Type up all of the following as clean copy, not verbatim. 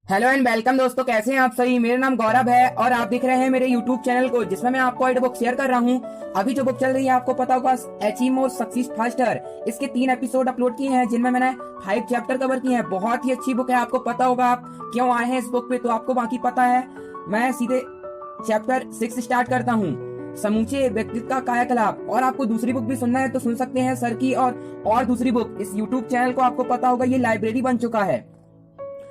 Hello and welcome दोस्तों, कैसे हैं आप सभी। मेरा नाम गौरव है और आप देख रहे हैं मेरे यूट्यूब चैनल को, जिसमें मैं आपको एक बुक शेयर कर रहा हूं। अभी जो बुक चल रही है आपको पता होगा, अचीव मोर सक्सीड फास्टर। इसके 3 एपिसोड अपलोड किए हैं, जिनमें मैंने 5 चैप्टर कवर किए हैं। बहुत ही अच्छी बुक है, आपको पता होगा आप क्यों आए हैं इस बुक पे, तो आपको बाकी पता है। मैं सीधे चैप्टर 6 स्टार्ट करता हूँ, समूचे व्यक्तित्व का कायाकलाप। और आपको दूसरी बुक भी सुनना है तो सुन सकते हैं, सर की और दूसरी बुक। इस यूट्यूब चैनल को आपको पता होगा ये लाइब्रेरी बन चुका है।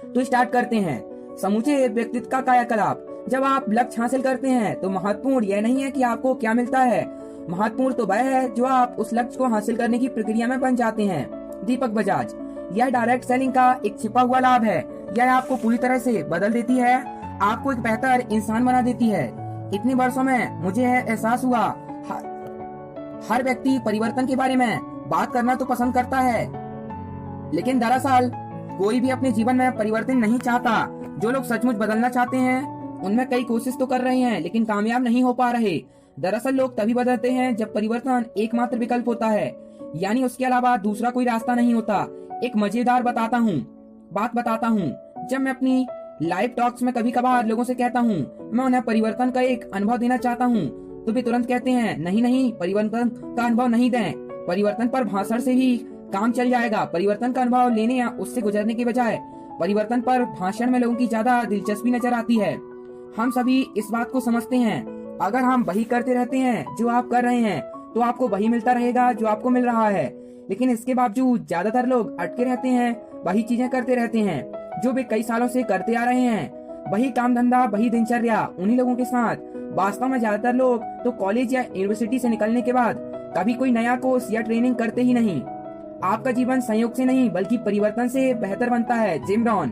तो स्टार्ट करते हैं। समूचे व्यक्तित्व का कायाकलाप। जब आप लक्ष्य हासिल करते हैं तो महत्वपूर्ण यह नहीं है कि आपको क्या मिलता है, महत्वपूर्ण तो वह है जो आप उस लक्ष्य को हासिल करने की प्रक्रिया में बन जाते हैं। दीपक बजाज। यह डायरेक्ट सेलिंग का एक छिपा हुआ लाभ है। यह आपको पूरी तरह से बदल देती है, आपको एक बेहतर इंसान बना देती है। इतने वर्षों में मुझे एहसास हुआ, हर व्यक्ति परिवर्तन के बारे में बात करना तो पसंद करता है, लेकिन दरअसल कोई भी अपने जीवन में परिवर्तन नहीं चाहता। जो लोग सचमुच बदलना चाहते हैं उनमें कई कोशिश तो कर रहे हैं, लेकिन कामयाब नहीं हो पा रहे। दरअसल लोग तभी बदलते हैं जब परिवर्तन एकमात्र विकल्प होता है, यानी उसके अलावा दूसरा कोई रास्ता नहीं होता। एक मजेदार बात बताता हूँ। जब मैं अपनी लाइव टॉक्स में कभी कभार लोगों से कहता हूँ मैं उन्हें परिवर्तन का एक अनुभव देना चाहता हूँ, तो वे तुरंत कहते हैं नहीं नहीं, परिवर्तन का अनुभव नहीं दें। परिवर्तन पर भाषण से ही काम चल जाएगा। परिवर्तन का अनुभव लेने या उससे गुजरने के बजाय परिवर्तन पर भाषण में लोगों की ज्यादा दिलचस्पी नजर आती है। हम सभी इस बात को समझते हैं, अगर हम वही करते रहते हैं जो आप कर रहे हैं तो आपको वही मिलता रहेगा जो आपको मिल रहा है। लेकिन इसके बावजूद ज्यादातर लोग अटके रहते हैं, वही चीजें करते रहते हैं जो वे कई सालों से करते आ रहे हैं। वही काम धंधा, वही दिनचर्या उन्हीं लोगों के साथ। वास्तव में ज्यादातर लोग तो कॉलेज या यूनिवर्सिटी से निकलने के बाद कभी कोई नया कोर्स या ट्रेनिंग करते ही नहीं। आपका जीवन संयोग से नहीं बल्कि परिवर्तन से बेहतर बनता है। Jim Rohn.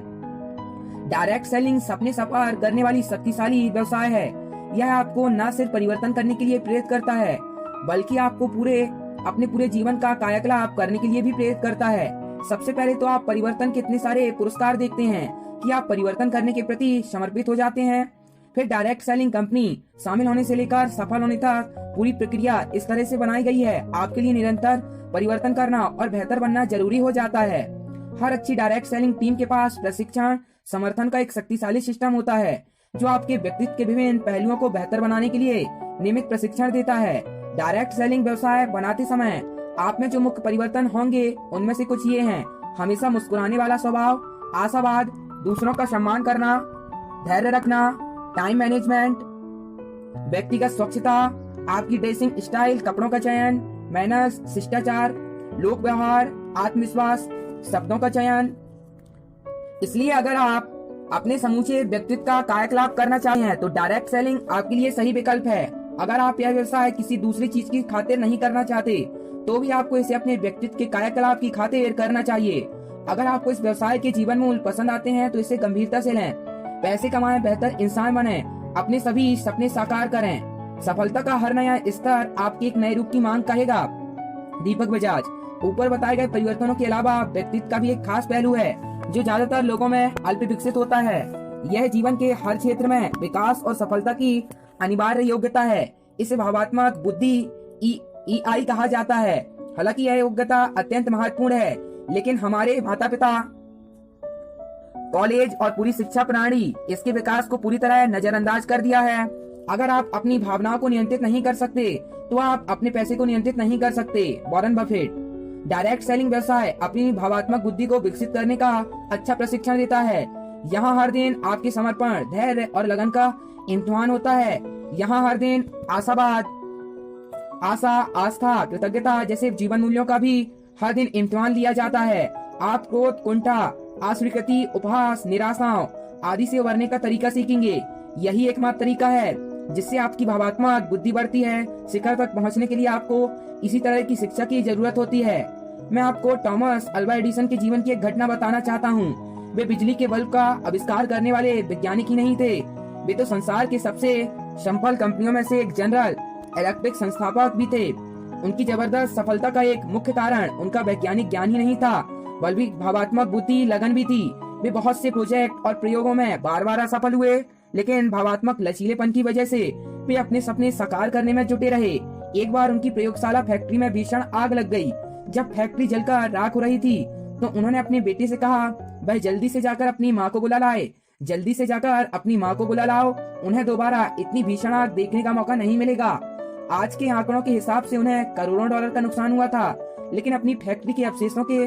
डायरेक्ट सेलिंग सपने साकार करने वाली शक्तिशाली व्यवसाय है। यह आपको न सिर्फ परिवर्तन करने के लिए प्रेरित करता है, बल्कि आपको अपने पूरे जीवन का कायाकलाप करने के लिए भी प्रेरित करता है। सबसे पहले तो आप परिवर्तन के इतने सारे पुरस्कार देखते हैं कि आप परिवर्तन करने के प्रति समर्पित हो जाते हैं। फिर डायरेक्ट सेलिंग कंपनी शामिल होने से लेकर सफल होने तक पूरी प्रक्रिया इस तरह से बनाई गई है, आपके लिए निरंतर परिवर्तन करना और बेहतर बनना जरूरी हो जाता है। हर अच्छी डायरेक्ट सेलिंग टीम के पास प्रशिक्षण समर्थन का एक शक्तिशाली सिस्टम होता है, जो आपके व्यक्तित्व के विभिन्न पहलुओं को बेहतर बनाने के लिए नियमित प्रशिक्षण देता है। डायरेक्ट सेलिंग व्यवसाय बनाते समय आप में जो मुख्य परिवर्तन होंगे उनमें से कुछ ये हैं। हमेशा मुस्कुराने वाला स्वभाव, आशावाद, दूसरों का सम्मान करना, धैर्य रखना, टाइम मैनेजमेंट, व्यक्तिगत स्वच्छता, आपकी ड्रेसिंग स्टाइल, कपड़ों का चयन, मैनर्स, शिष्टाचार, लोक व्यवहार, आत्मविश्वास, शब्दों का चयन। इसलिए अगर आप अपने समूचे व्यक्तित्व का कायाकलाप करना चाहते हैं तो डायरेक्ट सेलिंग आपके लिए सही विकल्प है। अगर आप यह व्यवसाय किसी दूसरी चीज की खातिर नहीं करना चाहते तो भी आपको इसे अपने व्यक्तित्व के कायाकलाप की खातिर करना चाहिए। अगर आपको इस व्यवसाय के जीवन मूल्य पसंद आते हैं तो इसे गंभीरता से लें। पैसे कमाएं, बेहतर इंसान बने, अपने सभी सपने साकार करें। सफलता का हर नया स्तर आपके एक नए रूप की मांग करेगा। दीपक बजाज। ऊपर बताए गए परिवर्तनों के अलावा व्यक्तित्व का भी एक खास पहलू है जो ज्यादातर लोगों में अल्प विकसित होता है। यह जीवन के हर क्षेत्र में विकास और सफलता की अनिवार्य योग्यता है। इसे भावात्मक बुद्धि EI कहा जाता है। हालांकि यह योग्यता अत्यंत महत्वपूर्ण है, लेकिन हमारे माता पिता, कॉलेज और पूरी शिक्षा प्रणाली इसके विकास को पूरी तरह नजरअंदाज कर दिया है। अगर आप अपनी भावनाओं को नियंत्रित नहीं कर सकते तो आप अपने पैसे को नियंत्रित नहीं कर सकते। Warren Buffett. डायरेक्ट सेलिंग व्यवसाय अपनी भावात्मक बुद्धि को विकसित करने का अच्छा प्रशिक्षण देता है। यहाँ हर दिन आपके समर्पण, धैर्य और लगन का इम्तिहान होता है। यहाँ हर दिन आशावाद, आशा, आस्था, कृतज्ञता जैसे जीवन मूल्यों का भी हर दिन इम्तिहान लिया जाता है। आप क्रोध, कुंठा, अस्वीकृति, उपहास, निराशाओं आदि से उबरने का तरीका सीखेंगे। यही एकमात्र तरीका है जिससे आपकी भावात्मक बुद्धि बढ़ती है। शिखर तक पहुंचने के लिए आपको इसी तरह की शिक्षा की जरूरत होती है। मैं आपको थॉमस अल्वा एडिसन के जीवन की एक घटना बताना चाहता हूँ। वे बिजली के बल्ब का आविष्कार करने वाले वैज्ञानिक ही नहीं थे, वे तो संसार की सबसे सफल कंपनियों में से एक जनरल इलेक्ट्रिक संस्थापक भी थे। उनकी जबरदस्त सफलता का एक मुख्य कारण उनका वैज्ञानिक ज्ञान ही नहीं था, बल्कि भावात्मक बुद्धि, लगन भी थी। वे बहुत से प्रोजेक्ट और प्रयोगों में बार बार असफल हुए, लेकिन भावात्मक लचीलेपन की वजह से वे अपने सपने साकार करने में जुटे रहे। एक बार उनकी प्रयोगशाला फैक्ट्री में भीषण आग लग गई। जब फैक्ट्री जलकर राख हो रही थी तो उन्होंने अपने बेटे से कहा वह जल्दी से जाकर अपनी माँ को बुला लाए। जल्दी से जाकर अपनी माँ को बुला लाओ, उन्हें दोबारा इतनी भीषण आग देखने का मौका नहीं मिलेगा। आज के आंकड़ों के हिसाब से उन्हें करोड़ों डॉलर का नुकसान हुआ था, लेकिन अपनी फैक्ट्री के अवशेषों के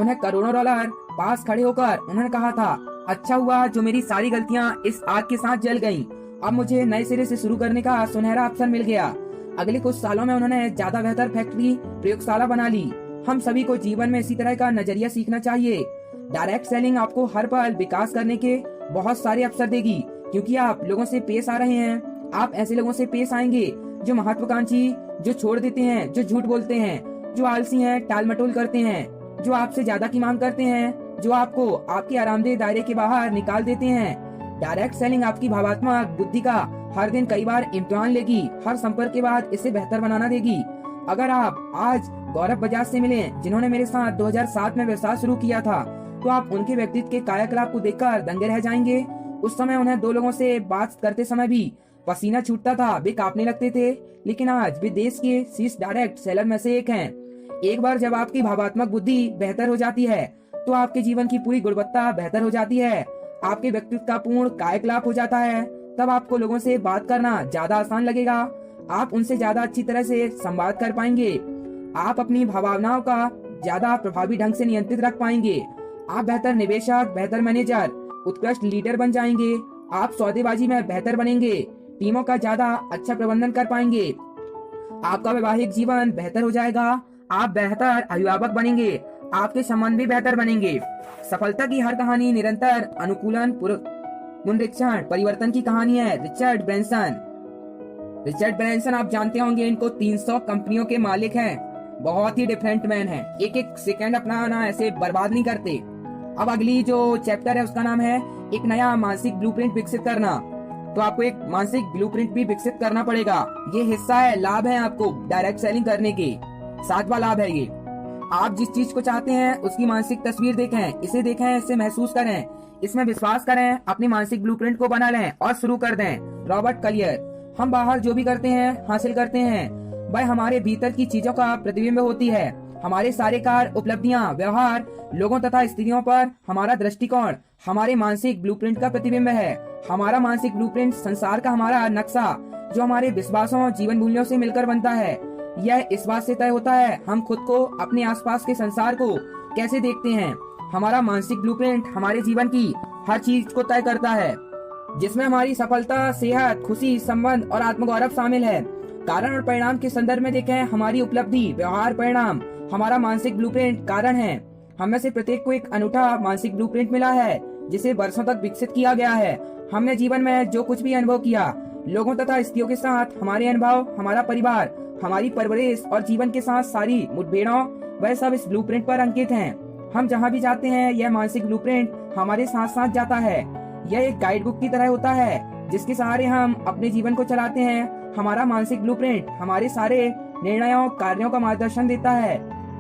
उन्हें करोड़ों डॉलर पास खड़े होकर उन्होंने कहा था, अच्छा हुआ जो मेरी सारी गलतियां इस आग के साथ जल गईं। अब मुझे नए सिरे से शुरू करने का सुनहरा अवसर मिल गया। अगले कुछ सालों में उन्होंने ज्यादा बेहतर फैक्ट्री प्रयोगशाला बना ली। हम सभी को जीवन में इसी तरह का नजरिया सीखना चाहिए। डायरेक्ट सेलिंग आपको हर पल विकास करने के बहुत सारे अवसर देगी, क्योंकि आप लोगों से पेश आ रहे हैं। आप ऐसे लोगों से पेश आएंगे जो महत्वाकांक्षी, जो छोड़ देते हैं, जो झूठ बोलते हैं, जो आलसी हैं, टाल मटोल करते हैं, जो आपसे ज्यादा की मांग करते हैं, जो आपको आपके आरामदेह दायरे के बाहर निकाल देते हैं। डायरेक्ट सेलिंग आपकी भावात्मक बुद्धि का हर दिन कई बार इम्तिहान लेगी, हर संपर्क के बाद इसे बेहतर बनाना देगी। अगर आप आज गौरव बजाज से मिले, जिन्होंने मेरे साथ 2007 में व्यवसाय शुरू किया था, तो आप उनके व्यक्तित्व के कायाकलाप को देखकर दंगे रह जाएंगे। उस समय उन्हें दो लोगों से बात करते समय भी पसीना छूटता था, वे कांपने लगते थे, लेकिन आज वे देश के शीर्ष डायरेक्ट सेलर में से एक हैं। एक बार जब आपकी भावात्मक बुद्धि बेहतर हो जाती है, तो आपके जीवन की पूरी गुणवत्ता बेहतर हो जाती है, आपके व्यक्तित्व का पूर्ण कायाकलाप हो जाता है। तब आपको लोगों से बात करना ज्यादा आसान लगेगा, आप उनसे ज्यादा अच्छी तरह से संवाद कर पाएंगे, आप अपनी भावनाओं का ज्यादा प्रभावी ढंग से नियंत्रित रख पाएंगे, आप बेहतर निवेशक, बेहतर मैनेजर, उत्कृष्ट लीडर बन जाएंगे, आप सौदेबाजी में बेहतर बनेंगे, टीमों का ज्यादा अच्छा प्रबंधन कर पाएंगे, आपका वैवाहिक जीवन बेहतर हो जाएगा, आप बेहतर अभिभावक बनेंगे, आपके संबंध भी बेहतर बनेंगे। सफलता की हर कहानी निरंतर अनुकूलन, पुनरीक्षण, परिवर्तन की कहानी है। रिचर्ड ब्रैंसन आप जानते होंगे, इनको 300 कंपनियों के मालिक हैं, बहुत ही डिफरेंट मैन हैं, एक एक सेकंड अपना ना ऐसे बर्बाद नहीं करते। अब अगली जो चैप्टर है उसका नाम है एक नया मानसिक ब्लूप्रिंट विकसित करना। तो आपको एक मानसिक ब्लूप्रिंट भी विकसित करना पड़ेगा। ये हिस्सा है, लाभ है आपको डायरेक्ट सेलिंग करने के। 7वां लाभ है ये, आप जिस चीज को चाहते हैं उसकी मानसिक तस्वीर देखें, इसे देखें, इसे महसूस करें, इसमें विश्वास करें, अपनी मानसिक ब्लूप्रिंट को बना लें और शुरू कर दें। रॉबर्ट कलियर। हम बाहर जो भी करते हैं, हासिल करते हैं, वह हमारे भीतर की चीजों का प्रतिबिंब होती है। हमारे सारे कार्य, उपलब्धियां, व्यवहार, लोगों तथा स्थितियों पर हमारा दृष्टिकोण हमारे मानसिक ब्लूप्रिंट का प्रतिबिंब है। हमारा मानसिक ब्लूप्रिंट संसार का हमारा नक्शा, जो हमारे विश्वासों, जीवन मूल्यों से मिलकर बनता है। यह इस बात से तय होता है हम खुद को, अपने आसपास के संसार को कैसे देखते हैं। हमारा मानसिक ब्लूप्रिंट हमारे जीवन की हर चीज को तय करता है, जिसमें हमारी सफलता, सेहत, खुशी, संबंध और आत्मगौरव शामिल है। कारण और परिणाम के संदर्भ में देखें, हमारी उपलब्धि, व्यवहार, परिणाम हमारा मानसिक ब्लूप्रिंट कारण है। हम में से प्रत्येक को एक अनूठा मानसिक ब्लूप्रिंट मिला है, जिसे वर्षों तक विकसित किया गया है। हमने जीवन में जो कुछ भी अनुभव किया, लोगों तथा स्थितियों के साथ हमारे अनुभव, हमारा परिवार, हमारी परवरिश और जीवन के साथ सारी मुठभेड़ों, वह सब इस ब्लूप्रिंट पर अंकित हैं। हम जहाँ भी जाते हैं, यह मानसिक ब्लूप्रिंट हमारे साथ साथ जाता है। यह एक गाइड बुक की तरह होता है, जिसके सहारे हम अपने जीवन को चलाते हैं। हमारा मानसिक ब्लूप्रिंट हमारे सारे निर्णयों, कार्यों का मार्गदर्शन देता है।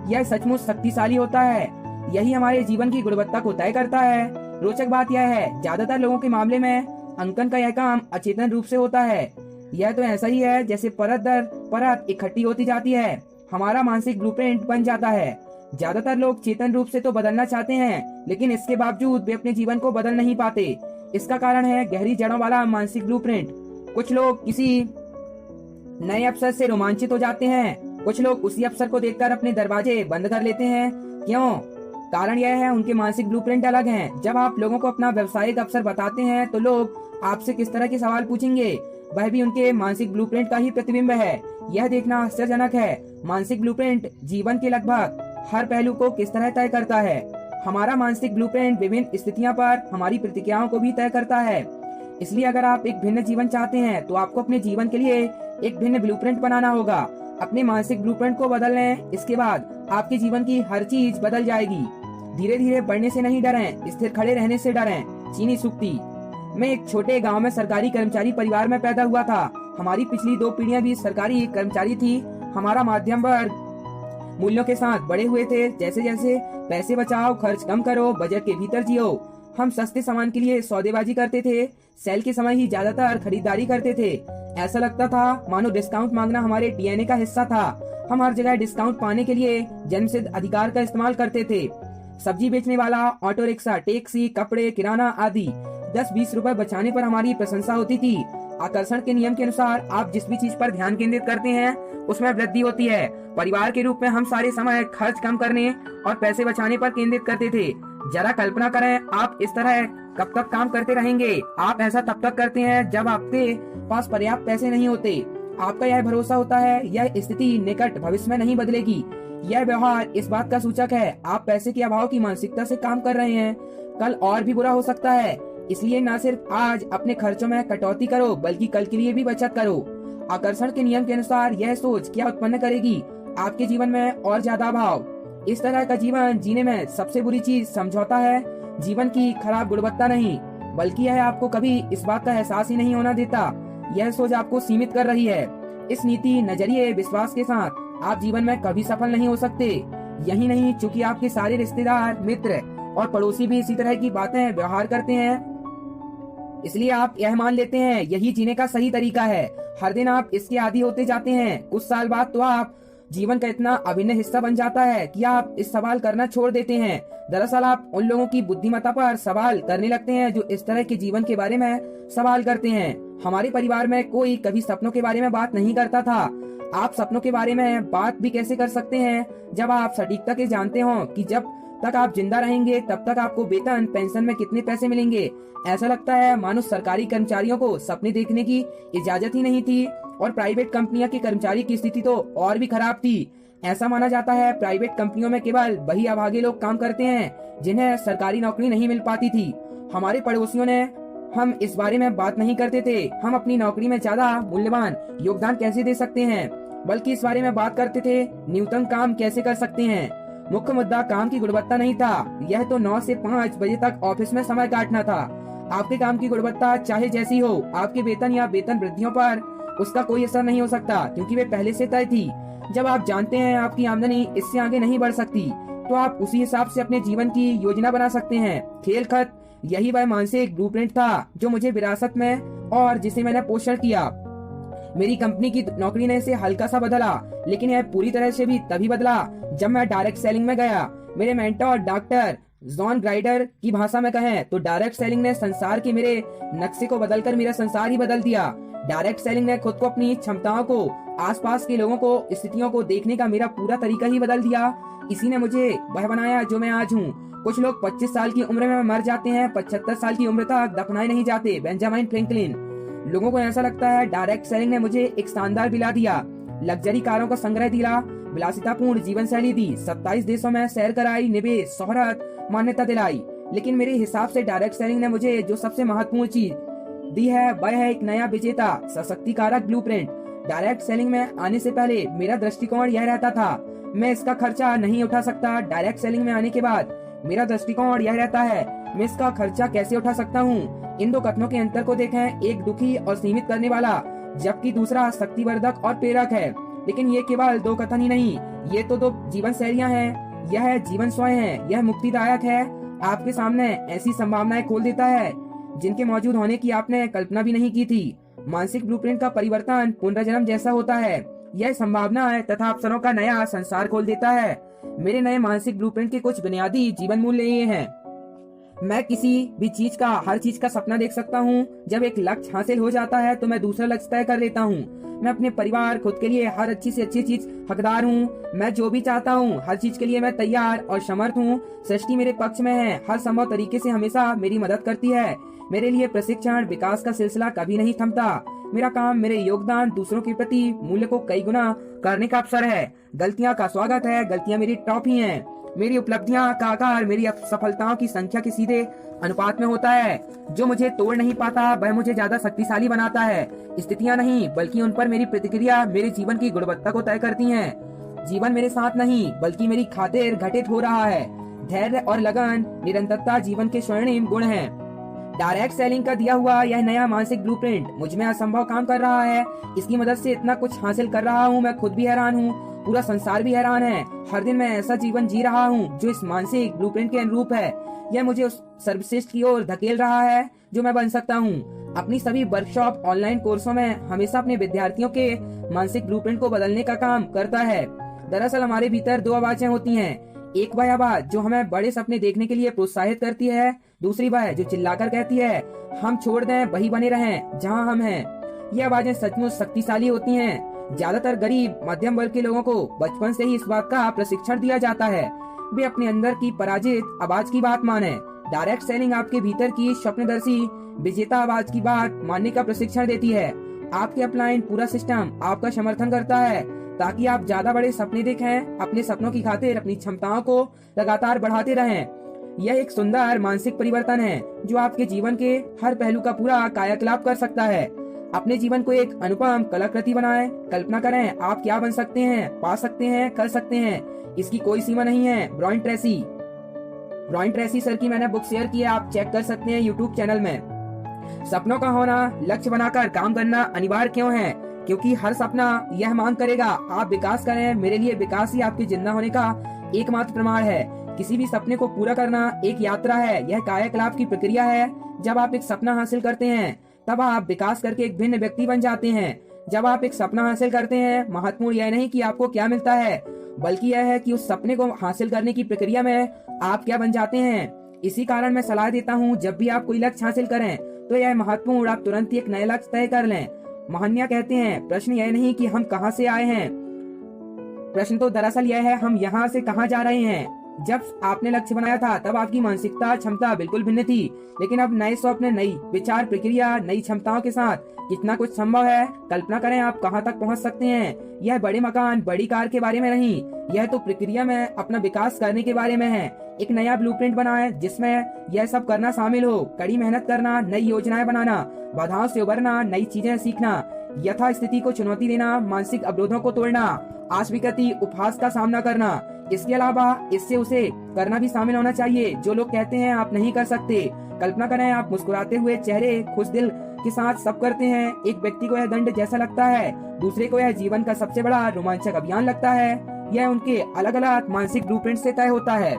यह सचमुच शक्तिशाली होता है, यही हमारे जीवन की गुणवत्ता को तय करता है। रोचक बात यह है, ज्यादातर लोगों के मामले में अंकन का यह काम अचेतन रूप से होता है। यह तो ऐसा ही है जैसे परत दर परत इकट्ठी होती जाती है, हमारा मानसिक ब्लूप्रिंट बन जाता है। ज्यादातर लोग चेतन रूप से तो बदलना चाहते हैं, लेकिन इसके बावजूद वे अपने जीवन को बदल नहीं पाते। इसका कारण है गहरी जड़ों वाला मानसिक ब्लूप्रिंट। कुछ लोग किसी नए अवसर से रोमांचित हो जाते हैं, कुछ लोग उसी अवसर को देखकर अपने दरवाजे बंद कर लेते हैं। क्यों? कारण यह है उनके मानसिक ब्लूप्रिंट अलग हैं। जब आप लोगों को अपना व्यवसायिक अवसर बताते हैं, तो लोग आपसे किस तरह के सवाल पूछेंगे, वह भी उनके मानसिक ब्लूप्रिंट का ही प्रतिबिंब है। यह देखना आश्चर्यजनक है, मानसिक ब्लूप्रिंट जीवन के लगभग हर पहलू को किस तरह तय करता है। हमारा मानसिक ब्लूप्रिंट विभिन्न स्थितियों पर हमारी प्रतिक्रियाओं को भी तय करता है। इसलिए अगर आप एक भिन्न जीवन चाहते हैं, तो आपको अपने जीवन के लिए एक भिन्न ब्लूप्रिंट बनाना होगा। अपने मानसिक ब्लूप्रिंट को बदल लें, इसके बाद आपके जीवन की हर चीज बदल जाएगी। धीरे धीरे बढ़ने से नहीं डरें, स्थिर खड़े रहने से डरें। चीनी सूक्ति। मैं एक छोटे गांव में सरकारी कर्मचारी परिवार में पैदा हुआ था। हमारी पिछली 2 पीढ़ियां भी सरकारी कर्मचारी थी। हमारा मध्यम वर्ग मूल्यों के साथ बड़े हुए थे, जैसे जैसे पैसे बचाओ, खर्च कम करो, बजट के भीतर जियो। हम सस्ते सामान के लिए सौदेबाजी करते थे, सेल के समय ही ज्यादातर खरीदारी करते थे। ऐसा लगता था मानो डिस्काउंट मांगना हमारे डीएनए का हिस्सा था। हम हर जगह डिस्काउंट पाने के लिए जन्मसिद्ध अधिकार का इस्तेमाल करते थे। सब्जी बेचने वाला, ऑटो रिक्शा, टैक्सी, कपड़े, किराना आदि 10-20 रुपए बचाने पर हमारी प्रशंसा होती थी। आकर्षण के नियम के अनुसार आप जिस भी चीज पर ध्यान केंद्रित करते हैं उसमें वृद्धि होती है। परिवार के रूप में हम सारे समय खर्च कम करने और पैसे बचाने पर केंद्रित करते थे। जरा कल्पना करें, आप इस तरह कब तक काम करते रहेंगे? आप ऐसा तब तक करते हैं जब आपके पास पर्याप्त पैसे नहीं होते। आपका यह भरोसा होता है यह स्थिति निकट भविष्य में नहीं बदलेगी। यह व्यवहार इस बात का सूचक है आप पैसे के अभाव की मानसिकता से काम कर रहे हैं। कल और भी बुरा हो सकता है, इसलिए न सिर्फ आज अपने खर्चों में कटौती करो बल्कि कल के लिए भी बचत करो। आकर्षण के नियम के अनुसार यह सोच क्या उत्पन्न करेगी? आपके जीवन में और ज्यादा अभाव। इस तरह का जीवन जीने में सबसे बुरी चीज समझौता है, जीवन की खराब गुणवत्ता नहीं, बल्कि यह आपको कभी इस बात का एहसास ही नहीं होना देता। यह सोच आपको सीमित कर रही है। इस नीति, नजरिए, विश्वास के साथ आप जीवन में कभी सफल नहीं हो सकते। यही नहीं, चूंकि आपके सारे रिश्तेदार, मित्र और पड़ोसी भी इसी तरह की बातें व्यवहार करते हैं, इसलिए आप यह मान लेते हैं यही जीने का सही तरीका है। हर दिन आप इसके आदी होते जाते हैं। कुछ साल बाद तो आप जीवन का इतना अभिन्न हिस्सा बन जाता है कि आप इस सवाल करना छोड़ देते हैं। दरअसल आप उन लोगों की बुद्धिमत्ता पर सवाल करने लगते हैं जो इस तरह के जीवन के बारे में सवाल करते हैं। हमारे परिवार में कोई कभी सपनों के बारे में बात नहीं करता था। आप सपनों के बारे में बात भी कैसे कर सकते हैं जब आप सटीकता के जानते हो कि जब तक आप जिंदा रहेंगे तब तक आपको वेतन, पेंशन में कितने पैसे मिलेंगे। ऐसा लगता है मानो सरकारी कर्मचारियों को सपने देखने की इजाजत ही नहीं थी और प्राइवेट कंपनियों के कर्मचारी की स्थिति तो और भी खराब थी। ऐसा माना जाता है प्राइवेट कंपनियों में केवल वही अभागे लोग काम करते हैं जिन्हें सरकारी नौकरी नहीं मिल पाती थी। हमारे पड़ोसियों ने हम इस बारे में बात नहीं करते थे हम अपनी नौकरी में ज्यादा मूल्यवान योगदान कैसे दे सकते हैं, बल्कि इस बारे में बात करते थे न्यूनतम काम कैसे कर सकते हैं। मुख्य मुद्दा काम की गुणवत्ता नहीं था, यह तो 9 से 5 बजे तक ऑफिस में समय काटना था। आपके काम की गुणवत्ता चाहे जैसी हो, आपके वेतन या वेतन वृद्धियों पर उसका कोई असर नहीं हो सकता क्योंकि वे पहले से तय थी। जब आप जानते हैं आपकी आमदनी इससे आगे नहीं बढ़ सकती तो आप उसी हिसाब से अपने जीवन की योजना बना सकते हैं। खेल खत, यही वह मानसिक ब्लूप्रिंट था जो मुझे विरासत में और जिसे मैंने पोषण किया। मेरी कंपनी की नौकरी ने इसे हल्का सा बदला, लेकिन यह पूरी तरह से भी तभी बदला जब मैं डायरेक्ट सेलिंग में गया। मेरे मेंटर डॉक्टर जॉन ग्राइडर की भाषा में कहें तो डायरेक्ट सेलिंग ने संसार के मेरे नक्शे को बदलकर मेरा संसार ही बदल दिया। डायरेक्ट सेलिंग ने खुद को, अपनी क्षमताओं को, आसपास के लोगों को, स्थितियों को देखने का मेरा पूरा तरीका ही बदल दिया। इसी ने मुझे वह बनाया जो मैं आज हूँ। कुछ लोग 25 साल की उम्र में मर जाते हैं, 75 साल की उम्र तक दफनाए नहीं जाते। Benjamin Franklin. लोगों को ऐसा लगता है डायरेक्ट सेलिंग ने मुझे एक शानदार विला दिया, लग्जरी कारों का संग्रह दिया, विलासितापूर्ण जीवन शैली दी, 27 देशों में सैर कराई, निवेश, शोहरत, मान्यता दिलाई। लेकिन मेरे हिसाब से डायरेक्ट सेलिंग ने मुझे जो सबसे महत्वपूर्ण चीज दी है वह है एक नया विजेता सशक्तिकारक ब्लूप्रिंट। डायरेक्ट सेलिंग में आने से पहले मेरा दृष्टिकोण यह रहता था मैं इसका खर्चा नहीं उठा सकता। डायरेक्ट सेलिंग में आने के बाद मेरा दृष्टिकोण यह रहता है मैं इसका खर्चा कैसे उठा सकता हूँ। इन दो कथनों के अंतर को देखें, एक दुखी और सीमित करने वाला जबकि दूसरा शक्तिवर्धक और प्रेरक है। लेकिन ये केवल दो कथन ही नहीं, ये तो दो जीवन शैलियाँ हैं। यह जीवन स्वयं है, यह मुक्तिदायक है, आपके सामने ऐसी संभावनाएं खोल देता है जिनके मौजूद होने की आपने कल्पना भी नहीं की थी। मानसिक ब्लूप्रिंट का परिवर्तन पुनर्जन्म जैसा होता है। यह संभावना है तथा अवसरों का नया संसार खोल देता है। मेरे नए मानसिक ब्लूप्रिंट के कुछ बुनियादी जीवन मूल्य ये हैं। मैं किसी भी चीज का, हर चीज का सपना देख सकता हूँ। जब एक लक्ष्य हासिल हो जाता है तो मैं दूसरा लक्ष्य तय कर लेता हूँ। मैं अपने परिवार, खुद के लिए हर अच्छी से अच्छी चीज हकदार हूँ। मैं जो भी चाहता हूँ हर चीज के लिए मैं तैयार और समर्थ हूँ। सृष्टि मेरे पक्ष में है, हर संभव तरीके से हमेशा मेरी मदद करती है। मेरे लिए प्रशिक्षण, विकास का सिलसिला कभी नहीं थमता। मेरा काम, मेरे योगदान दूसरों के प्रति मूल्य को कई गुना करने का अवसर है। गलतियाँ का स्वागत है, गलतियाँ मेरी टॉफी हैं। मेरी उपलब्धियां का आकार मेरी सफलताओं की संख्या के सीधे अनुपात में होता है। जो मुझे तोड़ नहीं पाता वह मुझे ज्यादा शक्तिशाली बनाता है। स्थितियां नहीं बल्कि उन पर मेरी प्रतिक्रिया मेरे जीवन की गुणवत्ता को तय करती हैं। जीवन मेरे साथ नहीं बल्कि मेरी खातिर घटित हो रहा है। धैर्य और लगन, निरंतरता जीवन के स्वर्णिम गुण हैं। डायरेक्ट सेलिंग का दिया हुआ यह नया मानसिक ब्लूप्रिंट मुझ में असंभव काम कर रहा है। इसकी मदद से इतना कुछ हासिल कर रहा हूँ, मैं खुद भी हैरान हूँ, पूरा संसार भी हैरान है। हर दिन मैं ऐसा जीवन जी रहा हूँ जो इस मानसिक ब्लूप्रिंट के अनुरूप है। यह मुझे उस सर्वश्रेष्ठ की ओर धकेल रहा है जो मैं बन सकता हूँ। अपनी सभी वर्कशॉप, ऑनलाइन कोर्सों में हमेशा अपने विद्यार्थियों के मानसिक ब्लूप्रिंट को बदलने का काम करता है। दरअसल हमारे भीतर दो आवाजें होती हैं, एक वह आवाज जो हमें बड़े सपने देखने के लिए प्रोत्साहित करती है, दूसरी वह जो चिल्लाकर कहती है हम छोड़ दें, वही बने रहें जहां हम हैं। ये आवाजें सचमुच शक्तिशाली होती हैं। ज्यादातर गरीब मध्यम वर्ग के लोगों को बचपन से ही इस बात का प्रशिक्षण दिया जाता है वे अपने अंदर की पराजित आवाज की बात माने। डायरेक्ट सेलिंग आपके भीतर की स्वप्नदर्शी विजेता आवाज की बात मानने का प्रशिक्षण देती है। आपके अपलाइन पूरा सिस्टम आपका समर्थन करता है ताकि आप ज्यादा बड़े सपने देखें, अपने सपनों की खातिर अपनी क्षमताओं को लगातार बढ़ाते रहें। यह एक सुंदर मानसिक परिवर्तन है जो आपके जीवन के हर पहलू का पूरा कायाकल्प कर सकता है। अपने जीवन को एक अनुपम कलाकृति बनाएं। कल्पना करें आप क्या बन सकते हैं, पा सकते हैं, कर सकते हैं। इसकी कोई सीमा नहीं है। ब्रायन ट्रेसी सर की मैंने बुक शेयर की है, आप चेक कर सकते हैं यूट्यूब चैनल में। सपनों का होना, लक्ष्य बनाकर काम करना अनिवार्य क्यों है? क्योंकि हर सपना यह मांग करेगा आप विकास करें। मेरे लिए विकास ही आपके जिंदा होने का एकमात्र प्रमाण है। किसी भी सपने को पूरा करना एक यात्रा है, यह कायाकल्प की प्रक्रिया है। जब आप एक सपना हासिल करते हैं तब आप विकास करके एक भिन्न व्यक्ति बन जाते हैं। जब आप एक सपना हासिल करते हैं, महत्वपूर्ण यह नहीं कि आपको क्या मिलता है, बल्कि यह है कि उस सपने को हासिल करने की प्रक्रिया में आप क्या बन जाते हैं। इसी कारण मैं सलाह देता हूँ जब भी आप कोई लक्ष्य हासिल करें तो यह महत्वपूर्ण आप तुरंत ही एक नया लक्ष्य तय कर लें। महान्या कहते हैं प्रश्न यह नहीं कि हम कहाँ से आए हैं, प्रश्न तो दरअसल यह है हम यहाँ से कहाँ जा रहे हैं। जब आपने लक्ष्य बनाया था तब आपकी मानसिकता क्षमता बिल्कुल भिन्न थी, लेकिन अब नए स्वप्न, नई विचार प्रक्रिया, नई क्षमताओं के साथ कितना कुछ संभव है। कल्पना करें आप कहां तक पहुंच सकते हैं। यह बड़े मकान, बड़ी कार के बारे में नहीं, यह तो प्रक्रिया में अपना विकास करने के बारे में है। एक नया ब्लूप्रिंट बनाएं जिसमें यह सब करना शामिल हो। कड़ी मेहनत करना, नई योजनाएं बनाना, बाधाओं से उबरना, नई चीजें सीखना, यथा स्थिति को चुनौती देना, मानसिक अवरोधों को तोड़ना, आश्विकति उपहास का सामना करना। इसके अलावा इससे उसे करना भी शामिल होना चाहिए जो लोग कहते हैं आप नहीं कर सकते। कल्पना करें आप मुस्कुराते हुए चेहरे, खुश दिल के साथ सब करते हैं। एक व्यक्ति को यह दंड जैसा लगता है, दूसरे को यह जीवन का सबसे बड़ा रोमांचक अभियान लगता है। यह उनके अलग अलग मानसिक ब्लूप्रिंट से तय होता है।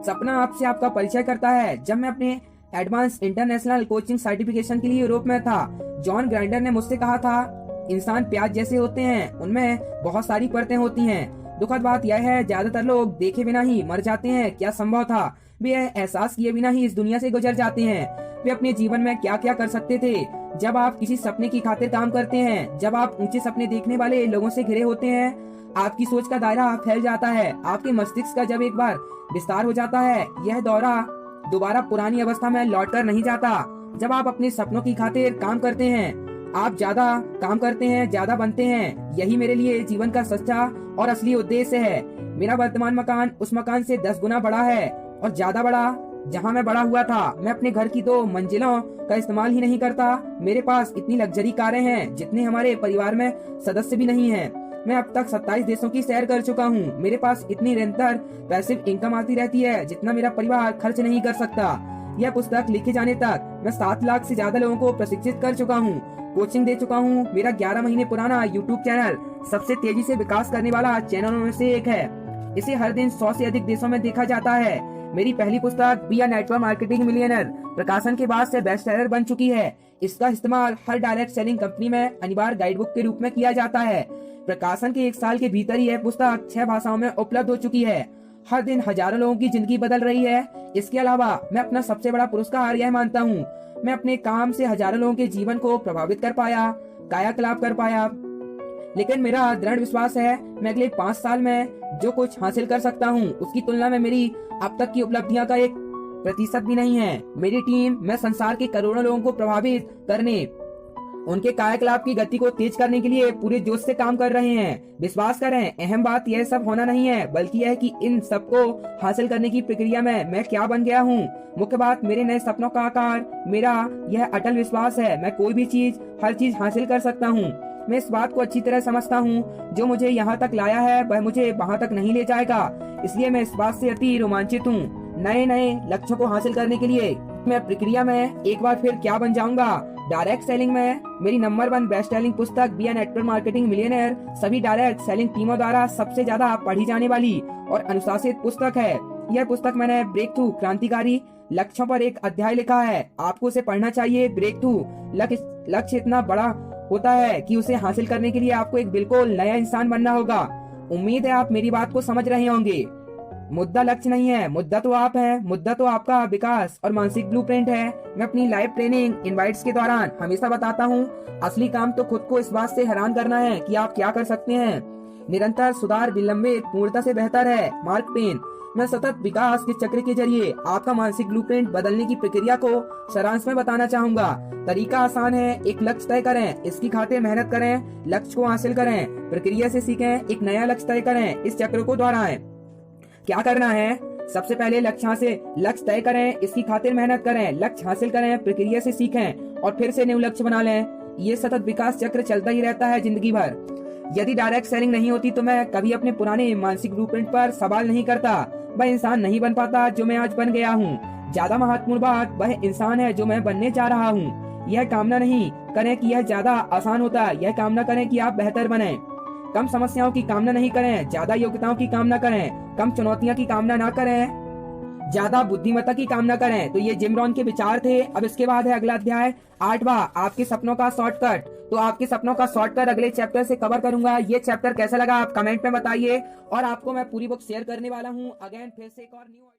सपना आपसे आपका परिचय करता है। जब मैं अपने एडवांस इंटरनेशनल कोचिंग सर्टिफिकेशन के लिए यूरोप में था, जॉन ग्राइंडर ने मुझसे कहा था इंसान प्याज जैसे होते हैं, उनमें बहुत सारी परतें होती हैं। दुखद बात यह है ज्यादातर लोग देखे बिना ही मर जाते हैं। क्या संभव था वे एहसास किए बिना ही इस दुनिया से गुजर जाते हैं। वे अपने जीवन में क्या क्या कर सकते थे। जब आप किसी सपने की खातिर काम करते हैं, जब आप ऊंचे सपने देखने वाले लोगों से घिरे होते हैं, आपकी सोच का दायरा फैल जाता है। आपके मस्तिष्क का जब एक बार विस्तार हो जाता है, यह दौरा दोबारा पुरानी अवस्था में लौट कर नहीं जाता। जब आप अपने सपनों की खातिर काम करते हैं, आप ज्यादा काम करते हैं, ज्यादा बनते हैं। यही मेरे लिए जीवन का सच्चा और असली उद्देश्य है। मेरा वर्तमान मकान उस मकान से 10 गुना बड़ा है और ज्यादा बड़ा जहां मैं बड़ा हुआ था। मैं अपने घर की 2 मंजिलों का इस्तेमाल ही नहीं करता। मेरे पास इतनी लग्जरी कारें हैं जितने हमारे परिवार में सदस्य भी नहीं हैं। मैं अब तक 27 देशों की सैर कर चुका हूँ। मेरे पास इतनी निरंतर पैसिव इनकम आती रहती है जितना मेरा परिवार खर्च नहीं कर सकता। यह पुस्तक लिखे जाने तक मैं 7 लाख से ज्यादा लोगों को प्रशिक्षित कर चुका हूँ, कोचिंग दे चुका हूँ। मेरा 11 महीने पुराना यूट्यूब चैनल सबसे तेजी से विकास करने वाला चैनलों में से एक है। इसे हर दिन 100 से अधिक देशों में देखा जाता है। मेरी पहली पुस्तक be a network marketing millionaire प्रकाशन के बाद से बेस्ट सेलर बन चुकी है। इसका इस्तेमाल हर डायरेक्ट सेलिंग कंपनी में अनिवार्य गाइडबुक के रूप में किया जाता है। प्रकाशन के 1 साल के भीतर ही यह पुस्तक 6 भाषाओं में उपलब्ध हो चुकी है। हर दिन हजारों लोगों की जिंदगी बदल रही है। इसके अलावा मैं अपना सबसे बड़ा पुरस्कार यह मानता हूँ, मैं अपने काम से हजारों लोगों के जीवन को प्रभावित कर पाया, कायाकल्प कर पाया। लेकिन मेरा दृढ़ विश्वास है मैं अगले 5 साल में जो कुछ हासिल कर सकता हूँ उसकी तुलना में मेरी अब तक की उपलब्धियां का 1% भी नहीं है। मेरी टीम, मैं संसार के करोड़ों लोगों को प्रभावित करने, उनके कायाकल्प की गति को तेज करने के लिए पूरे जोश से काम कर रहे हैं। विश्वास करें, अहम बात यह सब होना नहीं है, बल्कि यह कि इन सबको हासिल करने की प्रक्रिया में मैं क्या बन गया हूँ। मुख्य बात मेरे नए सपनों का आकार, मेरा यह अटल विश्वास है मैं कोई भी चीज, हर चीज हासिल कर सकता हूँ। मैं इस बात को अच्छी तरह समझता हूँ, जो मुझे यहाँ तक लाया है वह मुझे वहाँ तक नहीं ले जाएगा। इसलिए मैं इस बात से अति रोमांचित हूँ। नए नए लक्ष्यों को हासिल करने के लिए मैं प्रक्रिया में एक बार फिर क्या बन जाऊंगा। डायरेक्ट सेलिंग में मेरी नंबर 1 बेस्ट सेलिंग पुस्तक be a network marketing millionaire सभी डायरेक्ट सेलिंग टीमों द्वारा सबसे ज्यादा पढ़ी जाने वाली और अनुशासित पुस्तक है। यह पुस्तक मैंने ब्रेक थ्रू क्रांतिकारी लक्ष्यों पर एक अध्याय लिखा है। आपको उसे पढ़ना चाहिए। ब्रेक थ्रू लक्ष्य इतना बड़ा होता है कि उसे हासिल करने के लिए आपको एक बिल्कुल नया इंसान बनना होगा। उम्मीद है आप मेरी बात को समझ रहे होंगे। मुद्दा लक्ष्य नहीं है, मुद्दा तो आप हैं, मुद्दा तो आपका विकास और मानसिक ब्लूप्रिंट है। मैं अपनी लाइव ट्रेनिंग इनवाइट्स के दौरान हमेशा बताता हूँ, असली काम तो खुद को इस बात से हैरान करना है कि आप क्या कर सकते हैं। निरंतर सुधार विलंबित पूर्णता से बेहतर है। Mark Twain. मैं सतत विकास के चक्र के जरिए आपका मानसिक ब्लूप्रिंट बदलने की प्रक्रिया को सारांश में बताना चाहूंगा। तरीका आसान है, एक लक्ष्य तय करें, इसकी खातिर मेहनत करें, लक्ष्य को हासिल करें, प्रक्रिया से सीखें, एक नया लक्ष्य तय करें, इस चक्र को दोहराएं। क्या करना है? सबसे पहले लक्ष्य तय करें, इसकी खातिर मेहनत करें, लक्ष्य हासिल करें, प्रक्रिया से सीखें और फिर से न्यू लक्ष्य बना लें। ये सतत विकास चक्र चलता ही रहता है जिंदगी भर। यदि डायरेक्ट सेलिंग नहीं होती तो मैं कभी अपने पुराने मानसिक ब्लूप्रिंट पर सवाल नहीं करता। वह इंसान नहीं बन पाता जो मैं आज बन गया हूँ। ज्यादा महत्वपूर्ण बात, वह इंसान है जो मैं बनने जा रहा हूँ। यह कामना नहीं करें कि यह ज्यादा आसान होता, यह कामना करें कि आप बेहतर बने। कम समस्याओं की कामना नहीं करें, ज्यादा योग्यताओं की कामना करें। कम चुनौतियों की कामना ना करें, ज्यादा बुद्धिमत्ता की कामना करें। तो ये जिम रॉन के विचार थे। अब इसके बाद है अगला अध्याय 8वां, आपके सपनों का शॉर्टकट। तो आपके सपनों का शॉर्टकट अगले चैप्टर से कवर करूंगा। ये चैप्टर कैसा लगा आप कमेंट में बताइए और आपको मैं पूरी बुक शेयर करने वाला हूँ। अगेन फिर से एक और न्यू